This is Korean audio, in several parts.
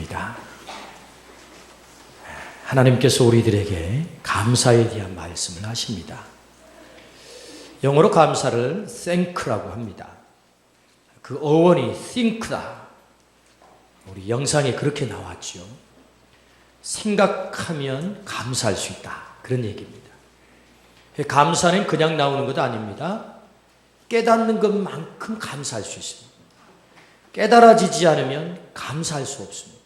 기도합니다. 하나님께서 우리들에게 감사에 대한 말씀을 하십니다. 영어로 감사를 thank라고 합니다. 그 어원이 think다. 우리 영상에 그렇게 나왔죠. 생각하면 감사할 수 있다. 그런 얘기입니다. 감사는 그냥 나오는 것도 아닙니다. 깨닫는 것만큼 감사할 수 있습니다. 깨달아지지 않으면 감사할 수 없습니다.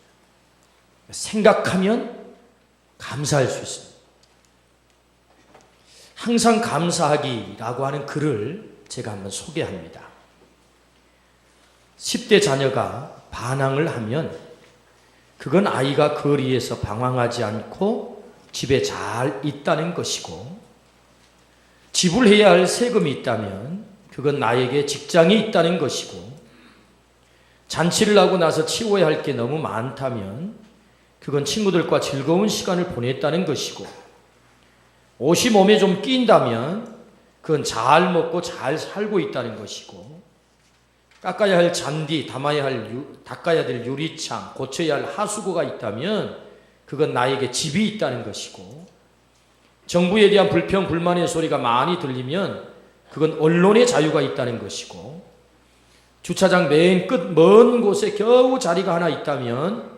생각하면 감사할 수 있습니다. 항상 감사하기라고 하는 글을 제가 한번 소개합니다. 10대 자녀가 반항을 하면 그건 아이가 거리에서 방황하지 않고 집에 잘 있다는 것이고, 지불해야 할 세금이 있다면 그건 나에게 직장이 있다는 것이고, 잔치를 하고 나서 치워야 할 게 너무 많다면 그건 친구들과 즐거운 시간을 보냈다는 것이고, 옷이 몸에 좀 끼인다면 그건 잘 먹고 잘 살고 있다는 것이고, 깎아야 할 잔디, 닦아야 될 유리창, 고쳐야 할 하수구가 있다면 그건 나에게 집이 있다는 것이고, 정부에 대한 불평, 불만의 소리가 많이 들리면 그건 언론의 자유가 있다는 것이고, 주차장 맨 끝 먼 곳에 겨우 자리가 하나 있다면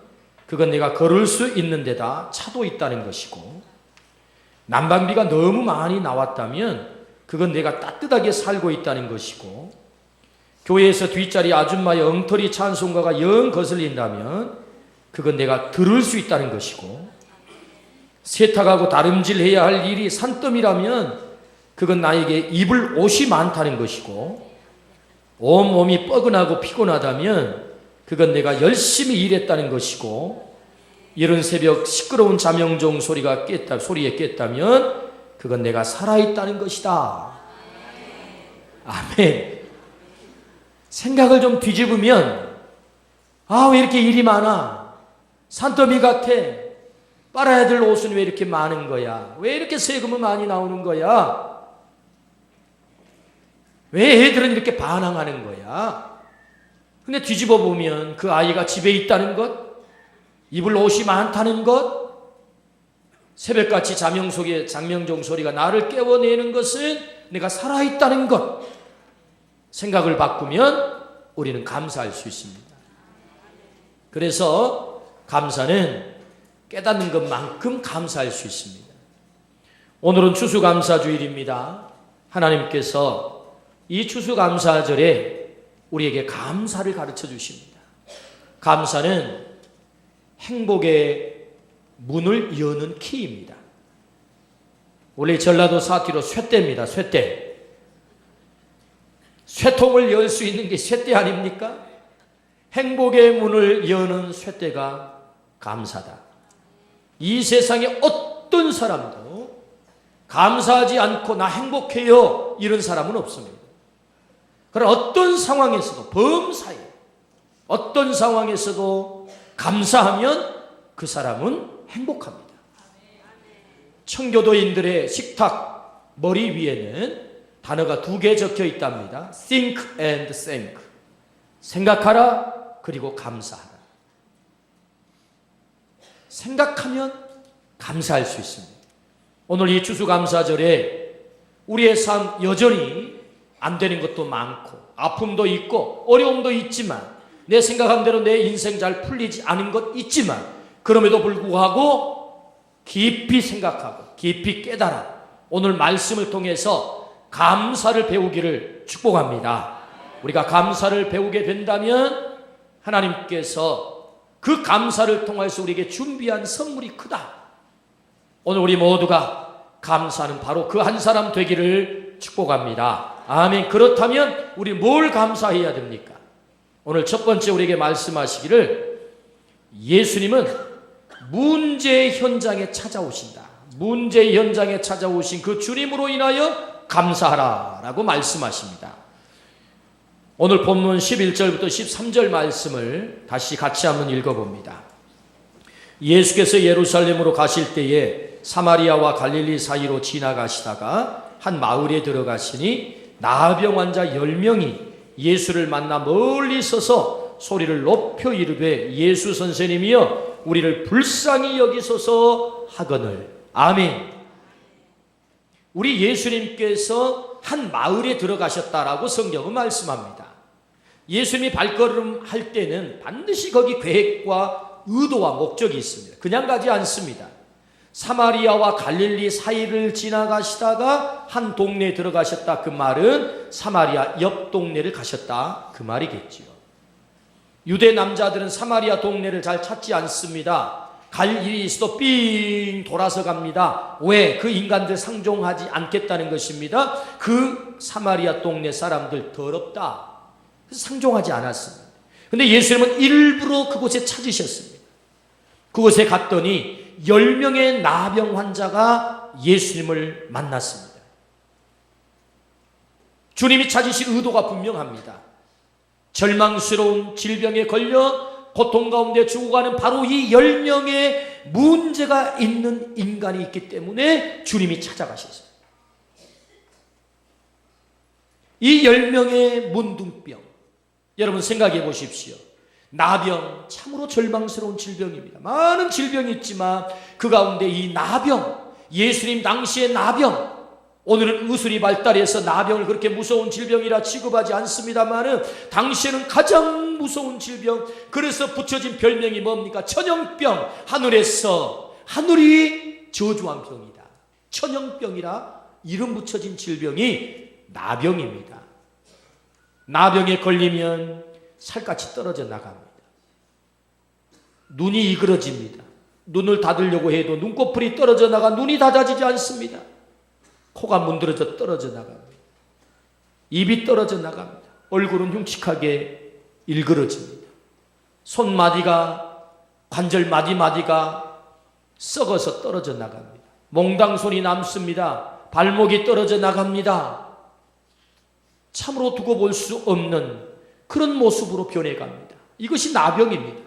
그건 내가 걸을 수 있는 데다 차도 있다는 것이고, 난방비가 너무 많이 나왔다면 그건 내가 따뜻하게 살고 있다는 것이고, 교회에서 뒷자리 아줌마의 엉터리 찬송가가 영 거슬린다면 그건 내가 들을 수 있다는 것이고, 세탁하고 다림질해야 할 일이 산더미라면 그건 나에게 입을 옷이 많다는 것이고, 온몸이 뻐근하고 피곤하다면 그건 내가 열심히 일했다는 것이고, 이른 새벽 시끄러운 자명종 소리에 깼다면 그건 내가 살아있다는 것이다. 아멘. 생각을 좀 뒤집으면, 왜 이렇게 일이 많아? 산더미 같아. 빨아야 될 옷은 왜 이렇게 많은 거야? 왜 이렇게 세금은 많이 나오는 거야? 왜 애들은 이렇게 반항하는 거야? 근데 뒤집어 보면 그 아이가 집에 있다는 것, 입을 옷이 많다는 것, 새벽같이 장명종 소리가 나를 깨워내는 것은 내가 살아있다는 것, 생각을 바꾸면 우리는 감사할 수 있습니다. 그래서 감사는 깨닫는 것만큼 감사할 수 있습니다. 오늘은 추수감사주일입니다. 하나님께서 이 추수감사절에 우리에게 감사를 가르쳐 주십니다. 감사는 행복의 문을 여는 키입니다. 원래 전라도 사투리로 쇠대입니다. 쇠대. 쇠통을 열 수 있는 게 쇠대 아닙니까? 행복의 문을 여는 쇠대가 감사다. 이 세상에 어떤 사람도 감사하지 않고 나 행복해요 이런 사람은 없습니다. 그러나 어떤 상황에서도, 범사에 어떤 상황에서도 감사하면 그 사람은 행복합니다. 청교도인들의 식탁 머리 위에는 단어가 2개 적혀 있답니다. Think and thank. 생각하라, 그리고 감사하라. 생각하면 감사할 수 있습니다. 오늘 이 추수감사절에 우리의 삶 여전히 안 되는 것도 많고, 아픔도 있고, 어려움도 있지만, 내 생각한 대로 내 인생 잘 풀리지 않은 것 있지만, 그럼에도 불구하고 깊이 생각하고 깊이 깨달아 오늘 말씀을 통해서 감사를 배우기를 축복합니다. 우리가 감사를 배우게 된다면 하나님께서 그 감사를 통해서 우리에게 준비한 선물이 크다. 오늘 우리 모두가 감사는 바로 그 한 사람 되기를 축복합니다. 아멘. 그렇다면 우리 뭘 감사해야 됩니까? 오늘 첫 번째 우리에게 말씀하시기를, 예수님은 문제 현장에 찾아오신다. 문제 현장에 찾아오신 그 주님으로 인하여 감사하라 라고 말씀하십니다. 오늘 본문 11절부터 13절 말씀을 다시 같이 한번 읽어봅니다. 예수께서 예루살렘으로 가실 때에 사마리아와 갈릴리 사이로 지나가시다가 한 마을에 들어가시니 나병 환자 10명이 예수를 만나 멀리 서서 가서 소리를 높여 이르되 예수 선생님이여 우리를 불쌍히 여기소서 하거늘. 아멘. 우리 예수님께서 한 마을에 들어가셨다라고 성경은 말씀합니다. 예수님이 발걸음할 때는 반드시 거기 계획과 의도와 목적이 있습니다. 그냥 가지 않습니다. 사마리아와 갈릴리 사이를 지나가시다가 한 동네에 들어가셨다. 그 말은 사마리아 옆 동네를 가셨다. 그 말이겠지요. 유대 남자들은 사마리아 동네를 잘 찾지 않습니다. 갈 일이 있어도 삥 돌아서 갑니다. 왜? 그 인간들 상종하지 않겠다는 것입니다. 그 사마리아 동네 사람들 더럽다. 그래서 상종하지 않았습니다. 근데 예수님은 일부러 그곳에 찾으셨습니다. 그곳에 갔더니 10명의 나병 환자가 예수님을 만났습니다. 주님이 찾으신 의도가 분명합니다. 절망스러운 질병에 걸려 고통 가운데 죽어가는 바로 이 10명의 문제가 있는 인간이 있기 때문에 주님이 찾아가셨어요. 이 10명의 문둥병, 여러분 생각해 보십시오. 나병, 참으로 절망스러운 질병입니다. 많은 질병이 있지만 그 가운데 이 나병, 예수님 당시의 나병, 오늘은 의술이 발달해서 나병을 그렇게 무서운 질병이라 취급하지 않습니다만은 당시에는 가장 무서운 질병, 그래서 붙여진 별명이 뭡니까? 천형병. 하늘이 저주한 병이다. 천형병이라 이름 붙여진 질병이 나병입니다. 나병에 걸리면 살갗이 떨어져 나갑니다. 눈이 이그러집니다. 눈을 닫으려고 해도 눈꺼풀이 떨어져 나가 눈이 닫아지지 않습니다. 코가 문드러져 떨어져 나갑니다. 입이 떨어져 나갑니다. 얼굴은 흉측하게 일그러집니다. 손마디가, 관절 마디마디가 썩어서 떨어져 나갑니다. 몽당손이 남습니다. 발목이 떨어져 나갑니다. 참으로 두고 볼 수 없는 그런 모습으로 변해갑니다. 이것이 나병입니다.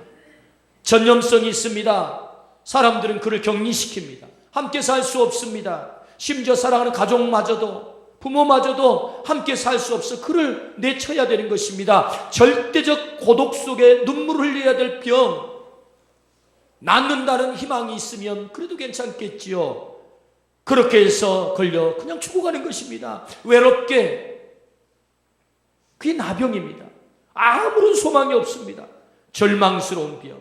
전염성이 있습니다. 사람들은 그를 격리시킵니다. 함께 살 수 없습니다. 심지어 사랑하는 가족마저도, 부모마저도 함께 살 수 없어 그를 내쳐야 되는 것입니다. 절대적 고독 속에 눈물을 흘려야 될 병. 낫는다는 희망이 있으면 그래도 괜찮겠지요. 그렇게 해서 걸려 그냥 죽어가는 것입니다. 외롭게. 그게 나병입니다. 아무런 소망이 없습니다. 절망스러운 병.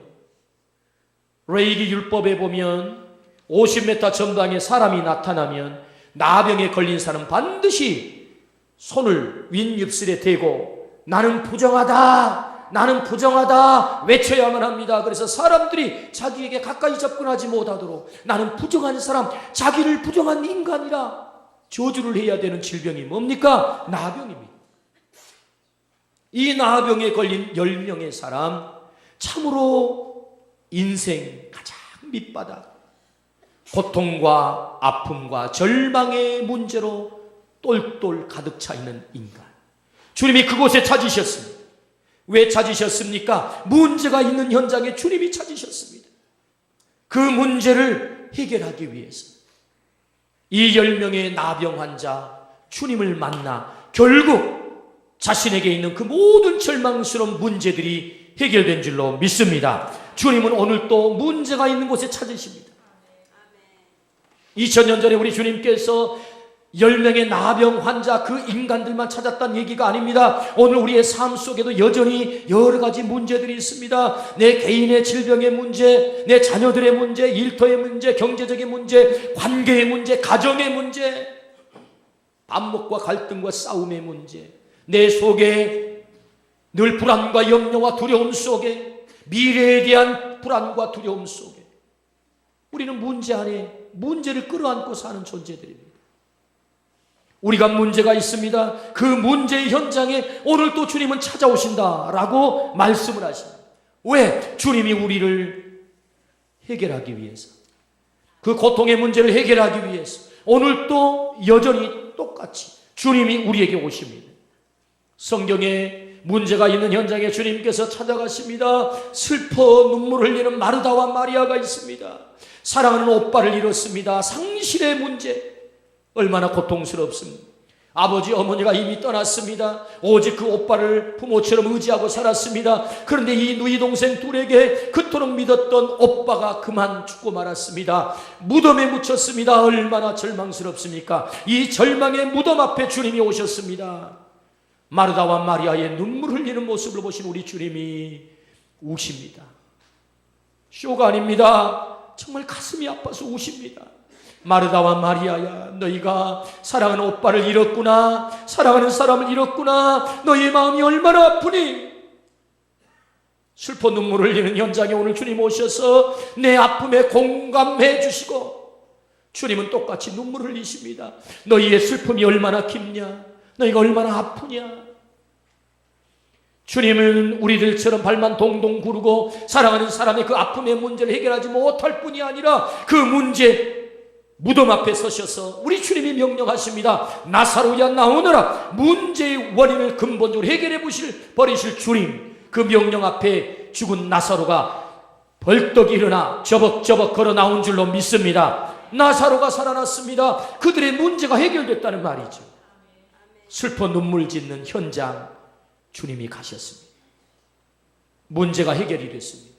레이기 율법에 보면 50m 전방에 사람이 나타나면 나병에 걸린 사람은 반드시 손을 윗입술에 대고 나는 부정하다, 나는 부정하다 외쳐야만 합니다. 그래서 사람들이 자기에게 가까이 접근하지 못하도록 나는 부정한 사람, 자기를 부정한 인간이라 저주를 해야 되는 질병이 뭡니까? 나병입니다. 이 나병에 걸린 10명의 사람, 참으로 인생 가장 밑바닥, 고통과 아픔과 절망의 문제로 똘똘 가득 차 있는 인간. 주님이 그곳에 찾으셨습니다. 왜 찾으셨습니까? 문제가 있는 현장에 주님이 찾으셨습니다. 그 문제를 해결하기 위해서 이 10명의 나병 환자 주님을 만나 결국 자신에게 있는 그 모든 절망스러운 문제들이 해결된 줄로 믿습니다. 주님은 오늘 또 문제가 있는 곳에 찾으십니다. 2000년 전에 우리 주님께서 10명의 나병 환자 그 인간들만 찾았다는 얘기가 아닙니다. 오늘 우리의 삶 속에도 여전히 여러 가지 문제들이 있습니다. 내 개인의 질병의 문제, 내 자녀들의 문제, 일터의 문제, 경제적인 문제, 관계의 문제, 가정의 문제, 반목과 갈등과 싸움의 문제, 내 속에 늘 불안과 염려와 두려움 속에, 미래에 대한 불안과 두려움 속에 우리는 문제 안에 문제를 끌어안고 사는 존재들입니다. 우리가 문제가 있습니다. 그 문제의 현장에 오늘 또 주님은 찾아오신다라고 말씀을 하십니다. 왜? 주님이 우리를 해결하기 위해서, 그 고통의 문제를 해결하기 위해서 오늘 또 여전히 똑같이 주님이 우리에게 오십니다. 성경에 문제가 있는 현장에 주님께서 찾아가십니다. 슬퍼 눈물을 흘리는 마르다와 마리아가 있습니다. 사랑하는 오빠를 잃었습니다. 상실의 문제, 얼마나 고통스럽습니까? 아버지 어머니가 이미 떠났습니다. 오직 그 오빠를 부모처럼 의지하고 살았습니다. 그런데 이 누이 동생 둘에게 그토록 믿었던 오빠가 그만 죽고 말았습니다. 무덤에 묻혔습니다. 얼마나 절망스럽습니까? 이 절망의 무덤 앞에 주님이 오셨습니다. 마르다와 마리아의 눈물 흘리는 모습을 보신 우리 주님이 우십니다. 쇼가 아닙니다. 정말 가슴이 아파서 우십니다. 마르다와 마리아야, 너희가 사랑하는 오빠를 잃었구나. 사랑하는 사람을 잃었구나. 너희의 마음이 얼마나 아프니? 슬퍼 눈물을 흘리는 현장에 오늘 주님 오셔서 내 아픔에 공감해 주시고, 주님은 똑같이 눈물 흘리십니다. 너희의 슬픔이 얼마나 깊냐? 너희가 얼마나 아프냐? 주님은 우리들처럼 발만 동동 구르고 사랑하는 사람의 그 아픔의 문제를 해결하지 못할 뿐이 아니라 그 문제 무덤 앞에 서셔서 우리 주님이 명령하십니다. 나사로야 나오너라. 문제의 원인을 근본적으로 해결해 버리실 주님, 그 명령 앞에 죽은 나사로가 벌떡 일어나 저벅저벅 걸어 나온 줄로 믿습니다. 나사로가 살아났습니다. 그들의 문제가 해결됐다는 말이죠. 슬퍼 눈물 짓는 현장 주님이 가셨습니다. 문제가 해결이 됐습니다.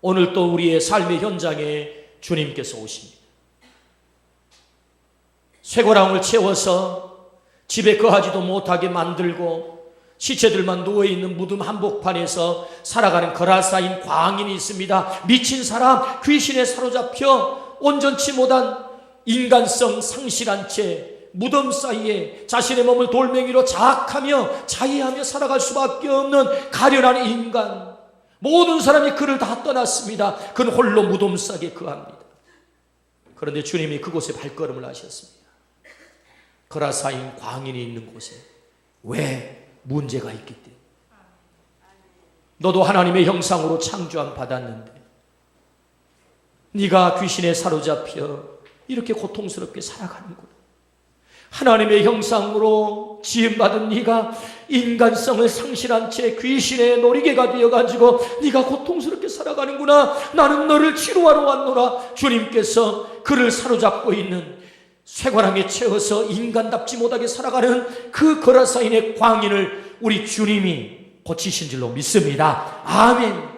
오늘 또 우리의 삶의 현장에 주님께서 오십니다. 쇠고랑을 채워서 집에 거하지도 못하게 만들고 시체들만 누워있는 무덤 한복판에서 살아가는 거라사인 광인이 있습니다. 미친 사람, 귀신에 사로잡혀 온전치 못한 인간성 상실한 채 무덤 사이에 자신의 몸을 돌멩이로 자학하며 자해하며 살아갈 수밖에 없는 가련한 인간. 모든 사람이 그를 다 떠났습니다. 그는 홀로 무덤 싸게 거합니다. 그런데 주님이 그곳에 발걸음을 하셨습니다. 거라사인 광인이 있는 곳에. 왜? 문제가 있기 때문에. 너도 하나님의 형상으로 창조함 받았는데 네가 귀신에 사로잡혀 이렇게 고통스럽게 살아가는구나. 하나님의 형상으로 지음받은 네가 인간성을 상실한 채 귀신의 놀이개가 되어가지고 네가 고통스럽게 살아가는구나. 나는 너를 치료하러 왔노라. 주님께서 그를 사로잡고 있는 쇠고랑에 채워서 인간답지 못하게 살아가는 그 거라사인의 광인을 우리 주님이 고치신 줄로 믿습니다. 아멘.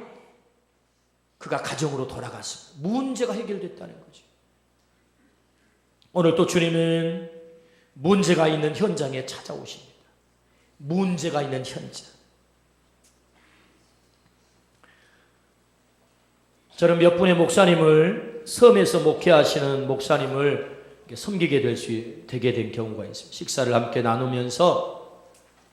그가 가정으로 돌아갔습니다. 문제가 해결됐다는 거죠. 오늘 또 주님은 문제가 있는 현장에 찾아오십니다. 문제가 있는 현장. 저는 몇 분의 목사님을, 섬에서 목회하시는 목사님을 섬기게 되게 된 경우가 있습니다. 식사를 함께 나누면서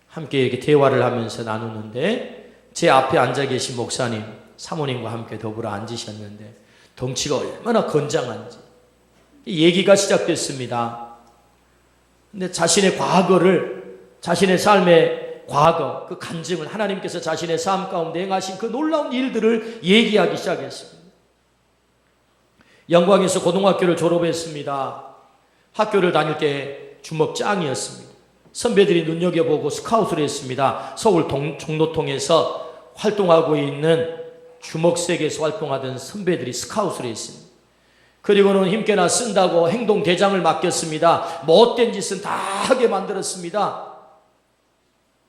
함께 이렇게 대화를 하면서 나누는데 제 앞에 앉아 계신 목사님, 사모님과 함께 더불어 앉으셨는데 덩치가 얼마나 건장한지 얘기가 시작됐습니다. 근데 자신의 과거를, 자신의 삶의 과거, 그 간증을, 하나님께서 자신의 삶 가운데 행하신 그 놀라운 일들을 얘기하기 시작했습니다. 영광에서 고등학교를 졸업했습니다. 학교를 다닐 때 주먹짱이었습니다. 선배들이 눈여겨보고 스카웃을 했습니다. 서울 종로통에서 활동하고 있는 주먹색에서 활동하던 선배들이 스카웃을 했습니다. 그리고는 힘께나 쓴다고 행동대장을 맡겼습니다. 못된 짓은 다 하게 만들었습니다.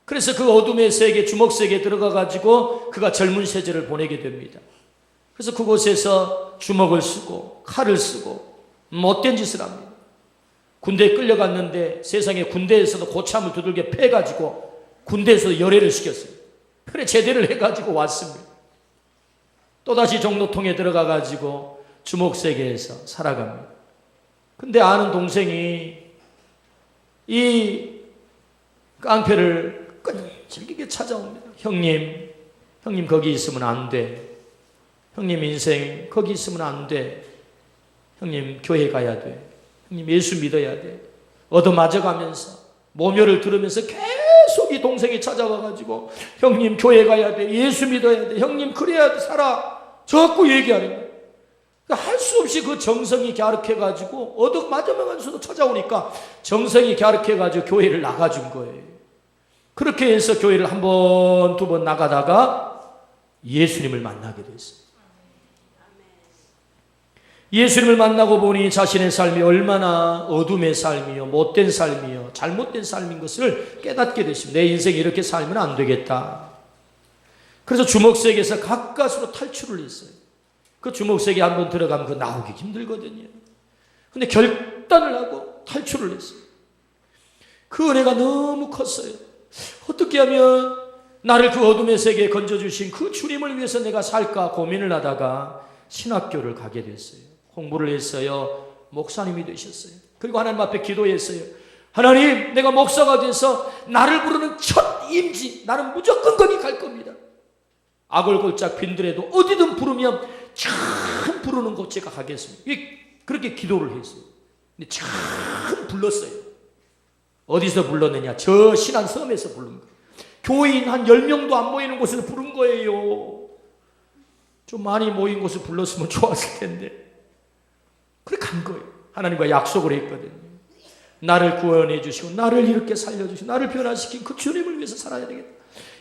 그래서 그 어둠의 세계, 주먹색에 들어가가지고 그가 젊은 세대를 보내게 됩니다. 그래서 그곳에서 주먹을 쓰고 칼을 쓰고 못된 짓을 합니다. 군대에 끌려갔는데 세상에 군대에서도 고참을 두들겨 패가지고 군대에서 열애를 시켰어요. 그래 제대를 해가지고 왔습니다. 또다시 종로통에 들어가가지고 주먹세계에서 살아갑니다. 근데 아는 동생이 이 깡패를 끈질기게 찾아옵니다. 형님 거기 있으면 안 돼. 형님 인생 거기 있으면 안 돼. 형님 교회 가야 돼. 형님 예수 믿어야 돼. 얻어맞아가면서 모멸을 들으면서 계속 이 동생이 찾아와가지고 형님 교회 가야 돼. 예수 믿어야 돼. 형님 그래야 돼. 살아. 자꾸 얘기하는 거예요. 할 수 없이 그 정성이 갸륵해가지고 얻어맞으면서도 찾아오니까 정성이 갸륵해가지고 교회를 나가준 거예요. 그렇게 해서 교회를 한 번, 두 번 나가다가 예수님을 만나게 됐어요. 예수님을 만나고 보니 자신의 삶이 얼마나 어둠의 삶이요, 못된 삶이요, 잘못된 삶인 것을 깨닫게 됐습니다. 내 인생이 이렇게 살면 안 되겠다. 그래서 주먹색에서 가까스로 탈출을 했어요. 그 주먹색에 한번 들어가면 그 나오기 힘들거든요. 근데 결단을 하고 탈출을 했어요. 그 은혜가 너무 컸어요. 어떻게 하면 나를 그 어둠의 세계에 건져주신 그 주님을 위해서 내가 살까 고민을 하다가 신학교를 가게 됐어요. 공부를 했어요. 목사님이 되셨어요. 그리고 하나님 앞에 기도했어요. 하나님, 내가 목사가 돼서 나를 부르는 첫 임지, 나는 무조건 거기 갈 겁니다. 악을 골짝 빈들에도 어디든 부르면 참 부르는 곳 제가 가겠습니다. 그렇게 기도를 했어요. 근데 참 불렀어요. 어디서 불렀느냐? 저 신안 섬에서 부른 거예요. 교인 한 10명도 안 모이는 곳에서 부른 거예요. 좀 많이 모인 곳을 불렀으면 좋았을 텐데. 그래 간 거예요. 하나님과 약속을 했거든요. 나를 구원해 주시고 나를 이렇게 살려주시고 나를 변화시킨 그 주님을 위해서 살아야 되겠다.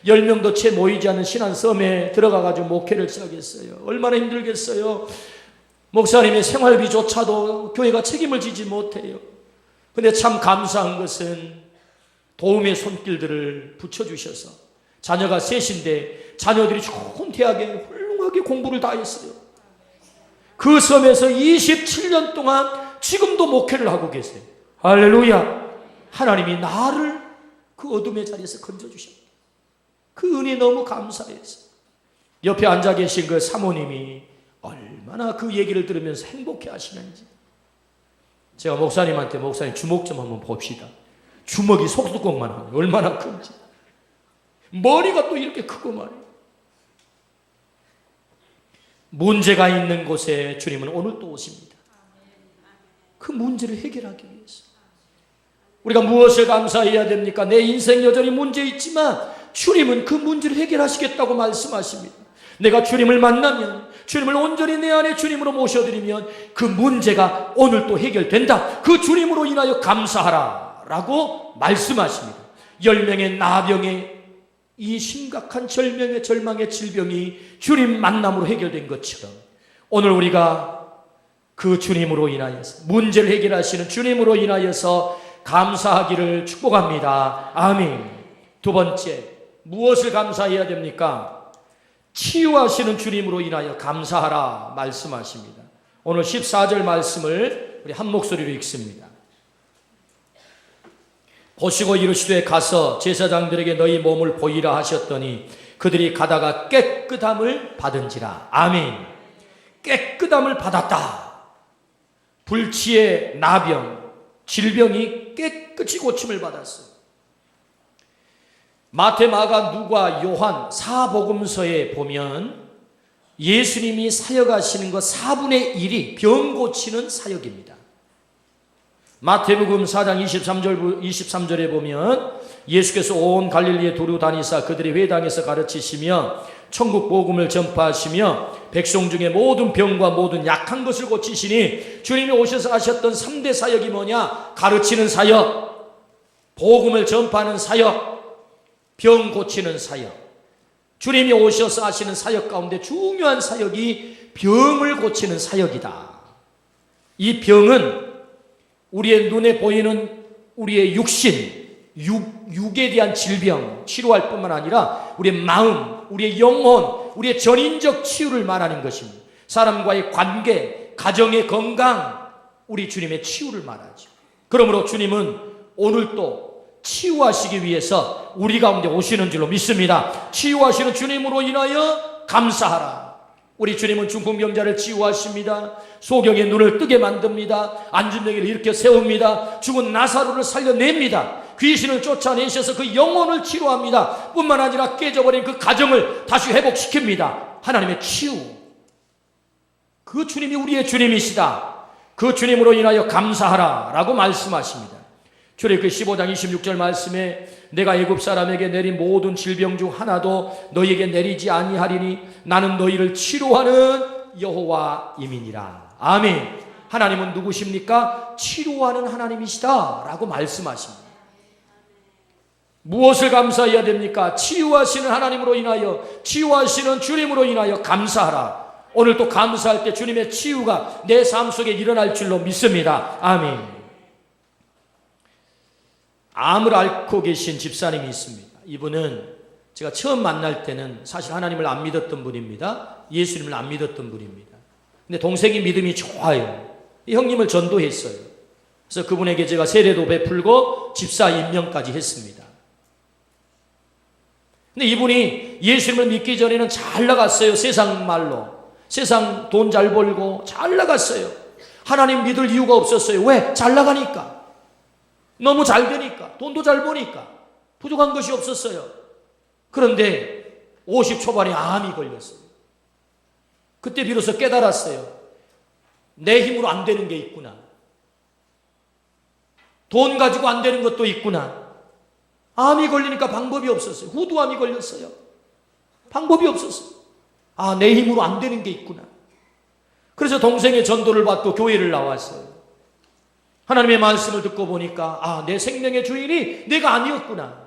10명도 채 모이지 않은 신안섬에 들어가가지고 목회를 시작했어요. 얼마나 힘들겠어요. 목사님의 생활비조차도 교회가 책임을 지지 못해요. 근데 참 감사한 것은 도움의 손길들을 붙여주셔서 자녀가 셋인데 자녀들이 좋은 대학에 훌륭하게 공부를 다 했어요. 그 섬에서 27년 동안 지금도 목회를 하고 계세요. 할렐루야. 하나님이 나를 그 어둠의 자리에서 건져주셨다. 그 은혜 너무 감사해서 옆에 앉아 계신 그 사모님이 얼마나 그 얘기를 들으면서 행복해 하시는지. 제가 목사님한테 목사님 주먹 좀 한번 봅시다. 주먹이 속뚜껑만 하면 얼마나 큰지. 머리가 또 이렇게 크고 말이에요. 문제가 있는 곳에 주님은 오늘 또 오십니다. 그 문제를 해결하기 위해서. 우리가 무엇을 감사해야 됩니까? 내 인생 여전히 문제 있지만 주님은 그 문제를 해결하시겠다고 말씀하십니다. 내가 주님을 만나면, 주님을 온전히 내 안에 주님으로 모셔드리면 그 문제가 오늘 또 해결된다. 그 주님으로 인하여 감사하라 라고 말씀하십니다. 10명의 나병의 이 심각한 절망의 질병이 주님 만남으로 해결된 것처럼 오늘 우리가 그 주님으로 인하여서 문제를 해결하시는 주님으로 인하여서 감사하기를 축복합니다. 아멘. 두 번째, 무엇을 감사해야 됩니까? 치유하시는 주님으로 인하여 감사하라 말씀하십니다. 오늘 14절 말씀을 우리 한 목소리로 읽습니다. 보시고 이르시되 가서 제사장들에게 너희 몸을 보이라 하셨더니 그들이 가다가 깨끗함을 받은지라. 아멘. 깨끗함을 받았다. 불치의 나병, 질병이 깨끗이 고침을 받았어요. 마태, 마가, 누가, 요한 사복음서에 보면 예수님이 사역하시는 것 4분의 1이 병 고치는 사역입니다. 마태복음 4장 23절에 보면 예수께서 온 갈릴리에 두루 다니사 그들의 회당에서 가르치시며 천국 복음을 전파하시며 백성 중에 모든 병과 모든 약한 것을 고치시니 주님이 오셔서 하셨던 3대 사역이 뭐냐? 가르치는 사역, 복음을 전파하는 사역, 병 고치는 사역. 주님이 오셔서 하시는 사역 가운데 중요한 사역이 병을 고치는 사역이다. 이 병은 우리의 눈에 보이는 우리의 육신, 육에 대한 질병 치료할 뿐만 아니라 우리의 마음, 우리의 영혼, 우리의 전인적 치유를 말하는 것입니다. 사람과의 관계, 가정의 건강, 우리 주님의 치유를 말하죠. 그러므로 주님은 오늘 또 치유하시기 위해서 우리 가운데 오시는 줄로 믿습니다. 치유하시는 주님으로 인하여 감사하라. 우리 주님은 중풍병자를 치유하십니다. 소경의 눈을 뜨게 만듭니다. 안진뱅이를 일으켜 세웁니다. 죽은 나사로를 살려냅니다. 귀신을 쫓아내셔서 그 영혼을 치료합니다. 뿐만 아니라 깨져버린 그 가정을 다시 회복시킵니다. 하나님의 치유. 그 주님이 우리의 주님이시다. 그 주님으로 인하여 감사하라 라고 말씀하십니다. 출애굽기 15장 26절 말씀에 내가 애굽 사람에게 내린 모든 질병 중 하나도 너희에게 내리지 아니하리니 나는 너희를 치료하는 여호와임이니라. 아멘. 하나님은 누구십니까? 치료하는 하나님이시다 라고 말씀하십니다. 무엇을 감사해야 됩니까? 치유하시는 하나님으로 인하여, 치유하시는 주님으로 인하여 감사하라. 오늘 또 감사할 때 주님의 치유가 내 삶 속에 일어날 줄로 믿습니다. 아멘. 암을 앓고 계신 집사님이 있습니다. 이분은 제가 처음 만날 때는 사실 하나님을 안 믿었던 분입니다. 예수님을 안 믿었던 분입니다. 근데 동생이 믿음이 좋아요. 이 형님을 전도했어요. 그래서 그분에게 제가 세례도 베풀고 집사 임명까지 했습니다. 근데 이분이 예수님을 믿기 전에는 잘 나갔어요. 세상 말로. 세상 돈 잘 벌고 잘 나갔어요. 하나님 믿을 이유가 없었어요. 왜? 잘 나가니까. 너무 잘 되니까. 돈도 잘 버니까. 부족한 것이 없었어요. 그런데 50 초반에 암이 걸렸어요. 그때 비로소 깨달았어요. 내 힘으로 안 되는 게 있구나. 돈 가지고 안 되는 것도 있구나. 암이 걸리니까 방법이 없었어요. 후두암이 걸렸어요. 방법이 없었어요. 아, 내 힘으로 안 되는 게 있구나. 그래서 동생의 전도를 받고 교회를 나왔어요. 하나님의 말씀을 듣고 보니까 아, 내 생명의 주인이 내가 아니었구나.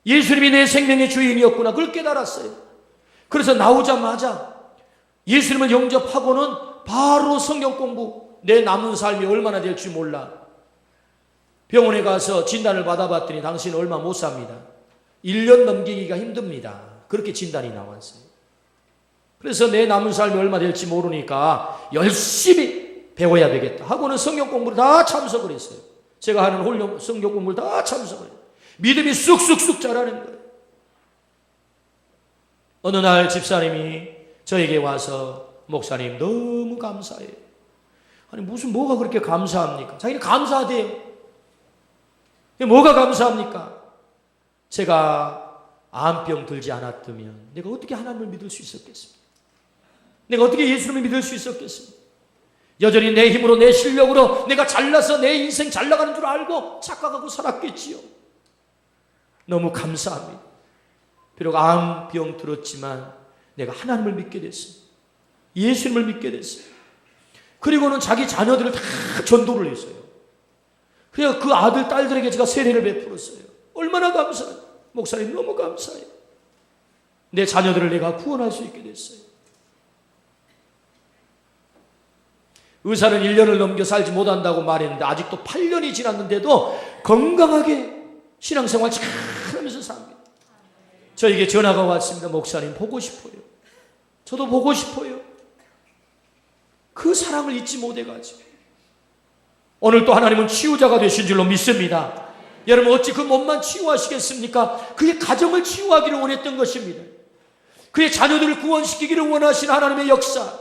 예수님이 내 생명의 주인이었구나. 그걸 깨달았어요. 그래서 나오자마자 예수님을 영접하고는 바로 성경 공부. 내 남은 삶이 얼마나 될지 몰라. 병원에 가서 진단을 받아봤더니 당신은 얼마 못 삽니다. 1년 넘기기가 힘듭니다. 그렇게 진단이 나왔어요. 그래서 내 남은 삶이 얼마 될지 모르니까 열심히 배워야 되겠다 하고는 성경 공부를 다 참석을 했어요. 제가 하는 성경 공부를 다 참석을 해요. 믿음이 쑥쑥쑥 자라는 거예요. 어느 날 집사님이 저에게 와서 목사님 너무 감사해요. 아니 무슨 뭐가 그렇게 감사합니까? 자기는 감사하대요. 뭐가 감사합니까? 제가 암병 들지 않았다면 내가 어떻게 하나님을 믿을 수 있었겠습니까? 내가 어떻게 예수님을 믿을 수 있었겠습니까? 여전히 내 힘으로 내 실력으로 내가 잘나서 내 인생 잘 나가는 줄 알고 착각하고 살았겠지요. 너무 감사합니다. 비록 암병 들었지만 내가 하나님을 믿게 됐어요. 예수님을 믿게 됐어요. 그리고는 자기 자녀들을 다 전도를 했어요. 그래서 그 아들, 딸들에게 제가 세례를 베풀었어요. 얼마나 감사해요. 목사님 너무 감사해요. 내 자녀들을 내가 구원할 수 있게 됐어요. 의사는 1년을 넘겨 살지 못한다고 말했는데 아직도 8년이 지났는데도 건강하게 신앙생활 잘하면서 삽니다. 저에게 전화가 왔습니다. 목사님 보고 싶어요. 저도 보고 싶어요. 그 사랑을 잊지 못해가지고 오늘 또 하나님은 치유자가 되신 줄로 믿습니다. 여러분 어찌 그 몸만 치유하시겠습니까? 그의 가정을 치유하기를 원했던 것입니다. 그의 자녀들을 구원시키기를 원하신 하나님의 역사.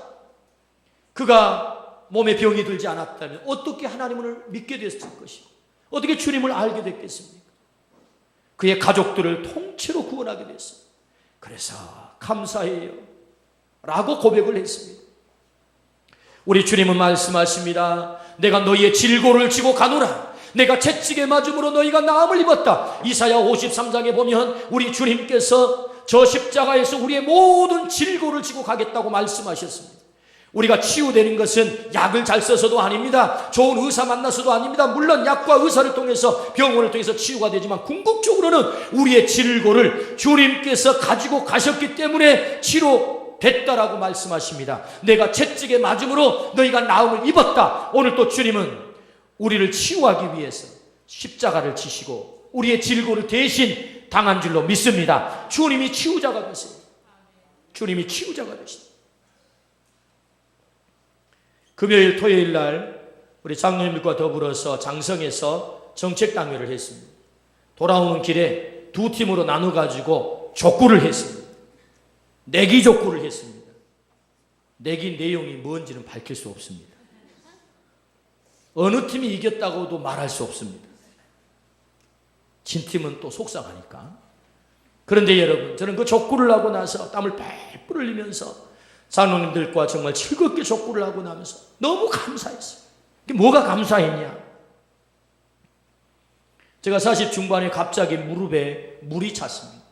그가 몸에 병이 들지 않았다면 어떻게 하나님을 믿게 됐을 것이고 어떻게 주님을 알게 됐겠습니까? 그의 가족들을 통째로 구원하게 됐어요. 그래서 감사해요 라고 고백을 했습니다. 우리 주님은 말씀하십니다. 내가 너희의 질고를 지고 가노라. 내가 채찍에 맞음으로 너희가 나음을 입었다. 이사야 53장에 보면 우리 주님께서 저 십자가에서 우리의 모든 질고를 지고 가겠다고 말씀하셨습니다. 우리가 치유되는 것은 약을 잘 써서도 아닙니다. 좋은 의사 만나서도 아닙니다. 물론 약과 의사를 통해서 병원을 통해서 치유가 되지만 궁극적으로는 우리의 질고를 주님께서 가지고 가셨기 때문에 치료됐다라고 말씀하십니다. 내가 채찍에 맞음으로 너희가 나음을 입었다. 오늘 또 주님은 우리를 치유하기 위해서 십자가를 지시고 우리의 질고를 대신 당한 줄로 믿습니다. 주님이 치유자가 되세요. 주님이 치유자가 되십니다. 금요일 토요일 날 우리 장로님들과 더불어서 장성에서 정책당회를 했습니다. 돌아오는 길에 두 팀으로 나눠가지고 족구를 했습니다. 내기 족구를 했습니다. 내기 내용이 뭔지는 밝힐 수 없습니다. 어느 팀이 이겼다고도 말할 수 없습니다. 진 팀은 또 속상하니까. 그런데 여러분, 저는 그 족구를 하고 나서 땀을 뻘뻘 흘리면서 장로님들과 정말 즐겁게 족구를 하고 나면서 너무 감사했어요. 뭐가 감사했냐? 제가 40 중반에 갑자기 무릎에 물이 찼습니다.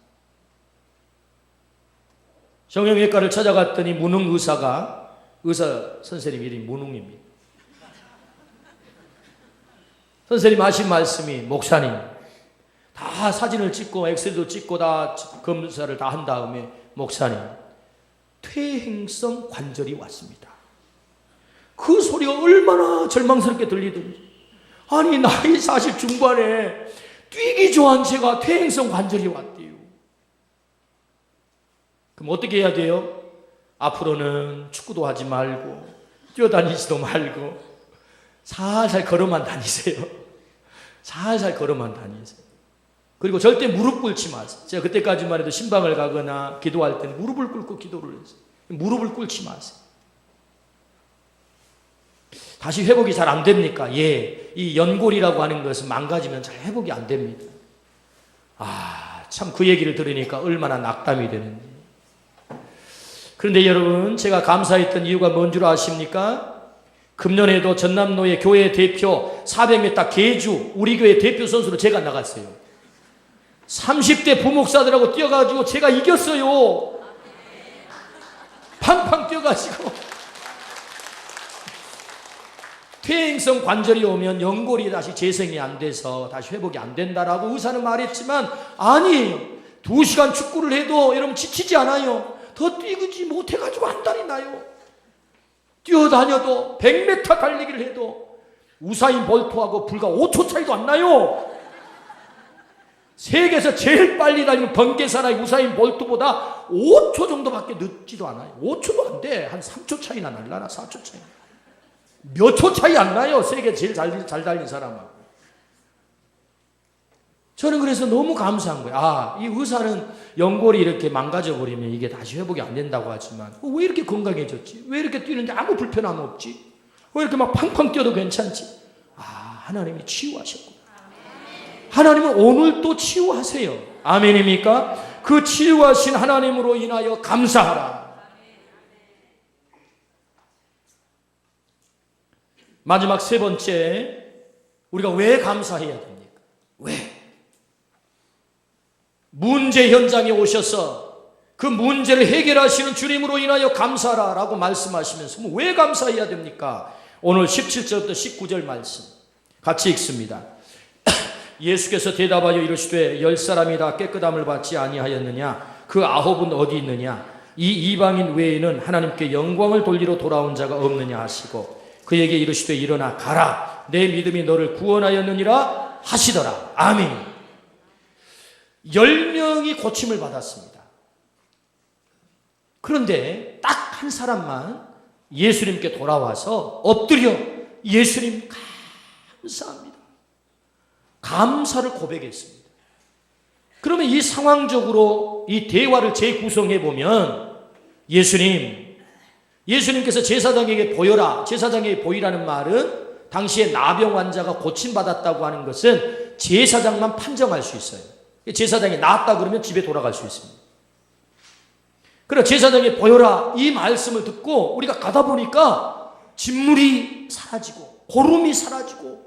정형외과를 찾아갔더니 문흥 의사가, 의사 선생님 이름이 문흥입니다. 선생님 하신 말씀이, 목사님 다 사진을 찍고 엑스레이도 찍고 다 검사를 다 한 다음에, 목사님 퇴행성 관절이 왔습니다. 그 소리가 얼마나 절망스럽게 들리든지. 아니 나이 40 중반에 뛰기 좋아한 제가 퇴행성 관절이 왔대요. 그럼 어떻게 해야 돼요? 앞으로는 축구도 하지 말고 뛰어다니지도 말고 살살 걸어만 다니세요. 살살 걸어만 다니세요. 그리고 절대 무릎 꿇지 마세요. 제가 그때까지만 해도 신방을 가거나 기도할 때는 무릎을 꿇고 기도를 했어요. 무릎을 꿇지 마세요. 다시 회복이 잘 안 됩니까? 예. 이 연골이라고 하는 것은 망가지면 잘 회복이 안 됩니다. 참 그 얘기를 들으니까 얼마나 낙담이 되는지. 그런데 여러분, 제가 감사했던 이유가 뭔 줄 아십니까? 금년에도 전남로의 교회 대표 400m 계주 우리 교회 대표 선수로 제가 나갔어요. 30대 부목사들하고 뛰어가지고 제가 이겼어요. 팡팡 뛰어가지고. 퇴행성 관절이 오면 연골이 다시 재생이 안 돼서 다시 회복이 안 된다라고 의사는 말했지만 아니에요. 2시간 축구를 해도 여러분 지치지 않아요. 더 뛰지 못해가지고 안달이 나요. 뛰어다녀도 100m 달리기를 해도 우사인 볼트하고 불과 5초 차이도 안 나요. 세계에서 제일 빨리 달리는 번개사나이 우사인 볼트보다 5초 정도밖에 늦지도 않아요. 5초도 안 돼. 한 3초 차이나 날라나 4초 차이. 몇 초 차이 안 나요. 세계 제일 잘 달린 사람하고. 저는 그래서 너무 감사한 거예요. 이 의사는 연골이 이렇게 망가져버리면 이게 다시 회복이 안 된다고 하지만 왜 이렇게 건강해졌지? 왜 이렇게 뛰는데 아무 불편함 없지? 왜 이렇게 막 팡팡 뛰어도 괜찮지? 하나님이 치유하셨구나. 하나님은 오늘 또 치유하세요. 아멘입니까? 그 치유하신 하나님으로 인하여 감사하라. 마지막 세 번째, 우리가 왜 감사해야 됩니까? 왜? 문제 현장에 오셔서 그 문제를 해결하시는 주님으로 인하여 감사하라라고 말씀하시면서 왜 감사해야 됩니까? 오늘 17절부터 19절 말씀 같이 읽습니다. 예수께서 대답하여 이르시되 10사람이 다 깨끗함을 받지 아니하였느냐? 그 9은 어디 있느냐? 이 이방인 외에는 하나님께 영광을 돌리러 돌아온 자가 없느냐 하시고 그에게 이르시되 일어나 가라. 내 믿음이 너를 구원하였느니라 하시더라. 아멘. 10명이 고침을 받았습니다. 그런데 딱 한 사람만 예수님께 돌아와서 엎드려 예수님 감사합니다. 감사를 고백했습니다. 그러면 이 상황적으로 이 대화를 재구성해 보면 예수님께서 제사장에게 보여라. 제사장에게 보이라는 말은 당시에 나병 환자가 고침받았다고 하는 것은 제사장만 판정할 수 있어요. 제사장이 나았다 그러면 집에 돌아갈 수 있습니다. 그래 제사장이 보여라 이 말씀을 듣고 우리가 가다 보니까 진물이 사라지고 고름이 사라지고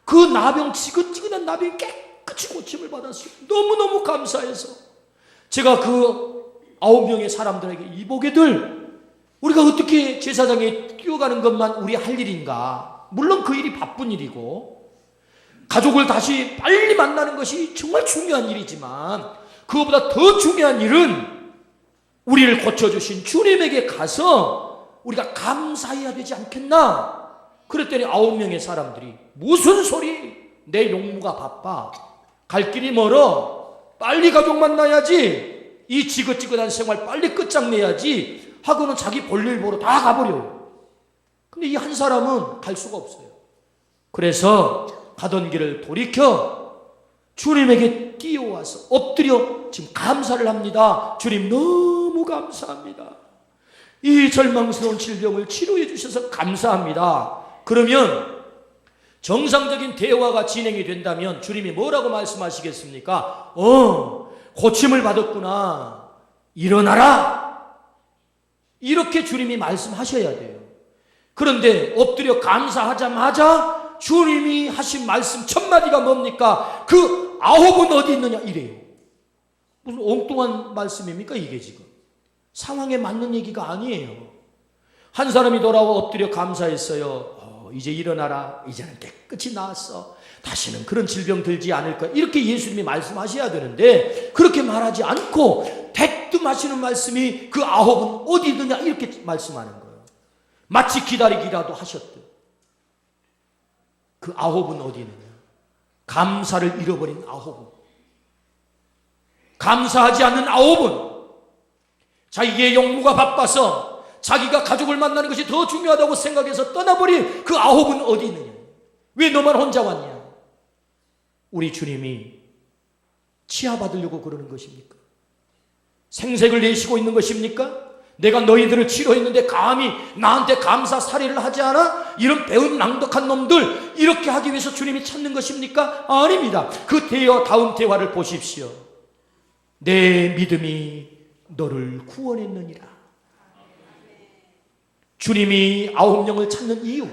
그 나병 지긋지긋한 나병이 깨끗이 고침을 받았어요. 너무너무 감사해서 제가 그 9명의 사람들에게 이보게들 우리가 어떻게 제사장에 뛰어가는 것만 우리 할 일인가? 물론 그 일이 바쁜 일이고 가족을 다시 빨리 만나는 것이 정말 중요한 일이지만 그것보다 더 중요한 일은 우리를 고쳐주신 주님에게 가서 우리가 감사해야 되지 않겠나? 그랬더니 9명의 사람들이 무슨 소리? 내 용무가 바빠. 갈 길이 멀어. 빨리 가족 만나야지. 이 지긋지긋한 생활 빨리 끝장내야지 하고는 자기 볼일 보러 다 가버려요. 근데 이 한 사람은 갈 수가 없어요. 그래서 가던 길을 돌이켜 주님에게 뛰어와서 엎드려 지금 감사를 합니다. 주님 너무 감사합니다. 이 절망스러운 질병을 치료해 주셔서 감사합니다. 그러면 정상적인 대화가 진행이 된다면 주님이 뭐라고 말씀하시겠습니까? 고침을 받았구나. 일어나라. 이렇게 주님이 말씀하셔야 돼요. 그런데 엎드려 감사하자마자 주님이 하신 말씀 첫 마디가 뭡니까? 그 9은 어디 있느냐 이래요. 무슨 엉뚱한 말씀입니까 이게 지금? 상황에 맞는 얘기가 아니에요. 한 사람이 돌아와 엎드려 감사했어요. 이제 일어나라. 이제는 깨끗이 나았어. 다시는 그런 질병 들지 않을 거야. 이렇게 예수님이 말씀하셔야 되는데 그렇게 말하지 않고 대뜸 하시는 말씀이 그 아홉은 어디 있느냐 이렇게 말씀하는 거예요. 마치 기다리기라도 하셨듯. 그 아홉은 어디 있느냐? 감사를 잃어버린 아홉은, 감사하지 않는 아홉은 자기의 용무가 바빠서 자기가 가족을 만나는 것이 더 중요하다고 생각해서 떠나버린 그 아홉은 어디 있느냐? 왜 너만 혼자 왔냐? 우리 주님이 치하받으려고 그러는 것입니까? 생색을 내시고 있는 것입니까? 내가 너희들을 치료했는데 감히 나한테 감사 사례를 하지 않아? 이런 배운 낭독한 놈들, 이렇게 하기 위해서 주님이 찾는 것입니까? 아닙니다. 그 다음 대화를 보십시오. 내 믿음이 너를 구원했느니라. 주님이 9명을 찾는 이유,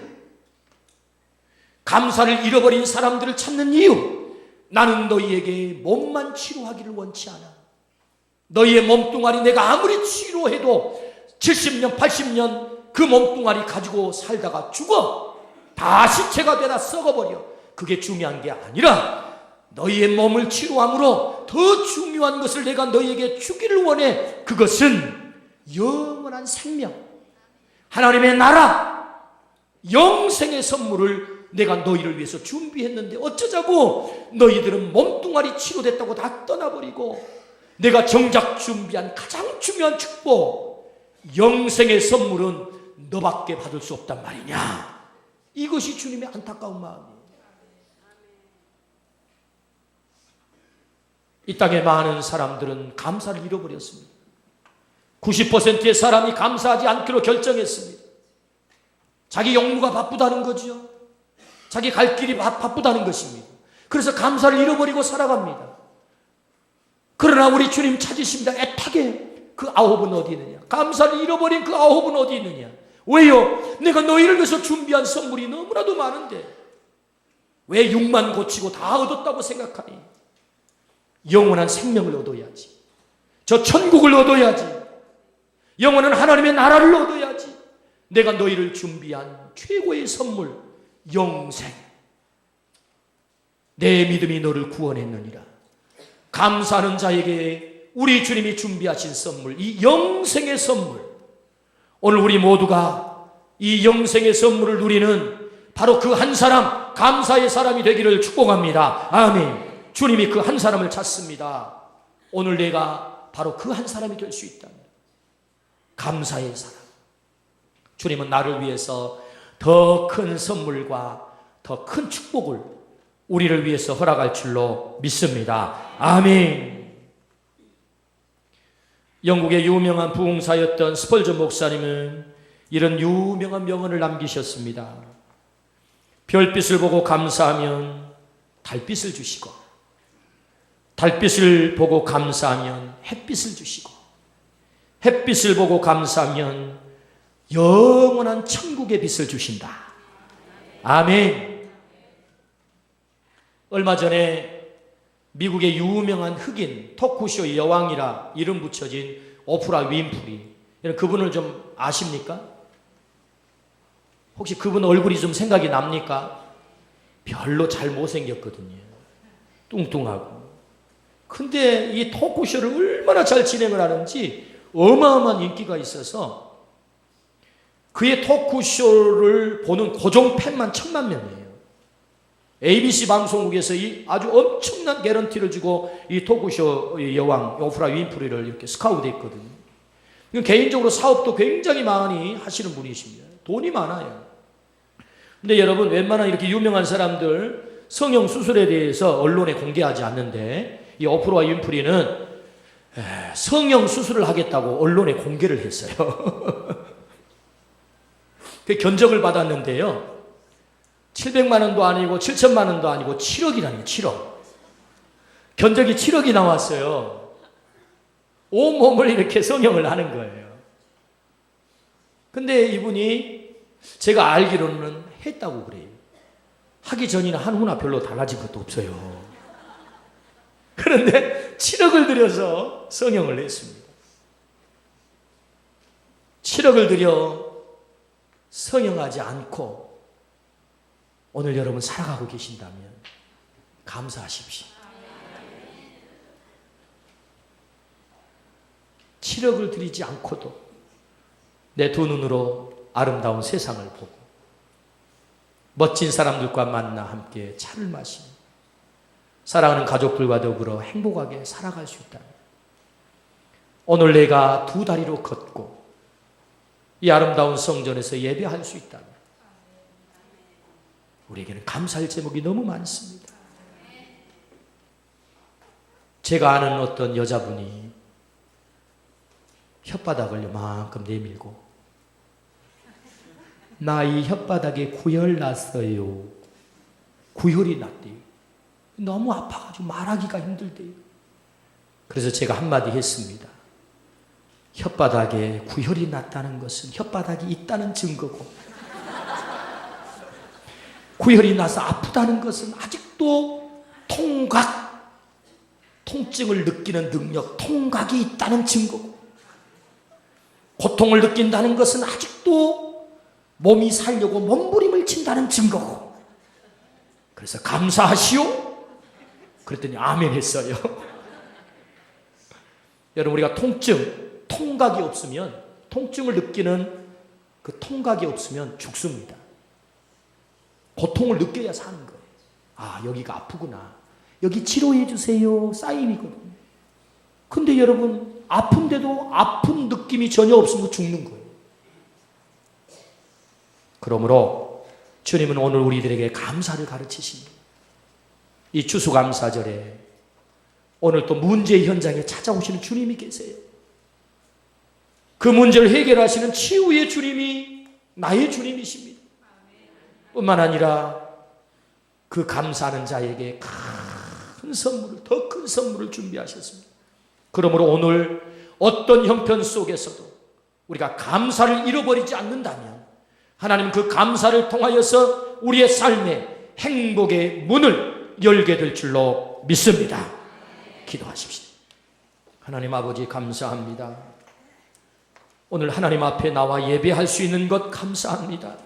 감사를 잃어버린 사람들을 찾는 이유, 나는 너희에게 몸만 치료하기를 원치 않아. 너희의 몸뚱아리 내가 아무리 치료해도 70년 80년 그 몸뚱아리 가지고 살다가 죽어, 다 시체가 되다 썩어버려. 그게 중요한 게 아니라 너희의 몸을 치료함으로 더 중요한 것을 내가 너희에게 주기를 원해. 그것은 영원한 생명, 하나님의 나라, 영생의 선물을 내가 너희를 위해서 준비했는데 어쩌자고 너희들은 몸뚱아리 치료됐다고 다 떠나버리고 내가 정작 준비한 가장 중요한 축복, 영생의 선물은 너밖에 받을 수 없단 말이냐. 이것이 주님의 안타까운 마음이에요. 이 땅에 많은 사람들은 감사를 잃어버렸습니다. 90%의 사람이 감사하지 않기로 결정했습니다. 자기 용무가 바쁘다는 거죠. 자기 갈 길이 바쁘다는 것입니다. 그래서 감사를 잃어버리고 살아갑니다. 그러나 우리 주님 찾으십니다. 애타게 그 아홉은 어디 있느냐? 감사를 잃어버린 그 아홉은 어디 있느냐? 왜요? 내가 너희를 위해서 준비한 선물이 너무나도 많은데 왜 육만 고치고 다 얻었다고 생각하니? 영원한 생명을 얻어야지. 저 천국을 얻어야지. 영원한 하나님의 나라를 얻어야지. 내가 너희를 준비한 최고의 선물, 영생. 내 믿음이 너를 구원했느니라. 감사하는 자에게 우리 주님이 준비하신 선물, 이 영생의 선물, 오늘 우리 모두가 이 영생의 선물을 누리는 바로 그 한 사람, 감사의 사람이 되기를 축복합니다. 아멘. 주님이 그 한 사람을 찾습니다. 오늘 내가 바로 그 한 사람이 될 수 있다면, 감사의 사람. 주님은 나를 위해서 더 큰 선물과 더 큰 축복을 우리를 위해서 허락할 줄로 믿습니다. 아멘. 영국의 유명한 부흥사였던 스펄전 목사님은 이런 유명한 명언을 남기셨습니다. 별빛을 보고 감사하면 달빛을 주시고, 달빛을 보고 감사하면 햇빛을 주시고, 햇빛을 보고 감사하면 영원한 천국의 빛을 주신다. 아멘. 얼마 전에 미국의 유명한 흑인 토크쇼 여왕이라 이름 붙여진 오프라 윈프리, 그분을 좀 아십니까? 혹시 그분 얼굴이 좀 생각이 납니까? 별로 잘 못생겼거든요. 뚱뚱하고. 근데 이 토크쇼를 얼마나 잘 진행을 하는지 어마어마한 인기가 있어서 그의 토크쇼를 보는 고정 팬만 1000만 명이에요. ABC 방송국에서 이 아주 엄청난 개런티를 주고 이 토크쇼 여왕 오프라 윈프리를 이렇게 스카우트했거든요. 개인적으로 사업도 굉장히 많이 하시는 분이십니다. 돈이 많아요. 근데 여러분, 웬만한 이렇게 유명한 사람들 성형 수술에 대해서 언론에 공개하지 않는데 이 오프라 윈프리는 성형 수술을 하겠다고 언론에 공개를 했어요. 그 견적을 받았는데요, 700만 원도 아니고 7천만 원도 아니고 7억이라니요. 7억. 견적이 7억이 나왔어요. 온몸을 이렇게 성형을 하는 거예요. 근데 이분이 제가 알기로는 했다고 그래요. 하기 전이나 한 후나 별로 달라진 것도 없어요. 그런데 7억을 들여서 성형을 했습니다. 7억을 들여 성형하지 않고 오늘 여러분 살아가고 계신다면 감사하십시오. 7억을 들이지 않고도 내 두 눈으로 아름다운 세상을 보고 멋진 사람들과 만나 함께 차를 마시며 사랑하는 가족들과 더불어 행복하게 살아갈 수 있다면, 오늘 내가 두 다리로 걷고 이 아름다운 성전에서 예배할 수 있다면 우리에게는 감사할 제목이 너무 많습니다. 제가 아는 어떤 여자분이 혓바닥을 요만큼 내밀고 나 이 혓바닥에 구열 났어요. 구열이 났대요. 너무 아파가지고 말하기가 힘들대요. 그래서 제가 한마디 했습니다. 혓바닥에 구열이 났다는 것은 혓바닥이 있다는 증거고, 구열이 나서 아프다는 것은 아직도 통증을 느끼는 능력, 통각이 있다는 증거고, 고통을 느낀다는 것은 아직도 몸이 살려고 몸부림을 친다는 증거고, 그래서 감사하시오? 그랬더니 아멘 했어요. 여러분, 우리가 통각이 없으면, 통증을 느끼는 그 통각이 없으면 죽습니다. 고통을 느껴야 사는 거예요. 아, 여기가 아프구나. 여기 치료해 주세요. 사인이거든요. 근데 여러분, 아픈데도 아픈 느낌이 전혀 없으면 죽는 거예요. 그러므로 주님은 오늘 우리들에게 감사를 가르치십니다. 이 추수감사절에 오늘 또 문제의 현장에 찾아오시는 주님이 계세요. 그 문제를 해결하시는 치유의 주님이 나의 주님이십니다. 뿐만 아니라 그 감사하는 자에게 큰 선물을, 더 큰 선물을 준비하셨습니다. 그러므로 오늘 어떤 형편 속에서도 우리가 감사를 잃어버리지 않는다면 하나님 그 감사를 통하여서 우리의 삶에 행복의 문을 열게 될 줄로 믿습니다. 기도하십시오. 하나님 아버지, 감사합니다. 오늘 하나님 앞에 나와 예배할 수 있는 것 감사합니다.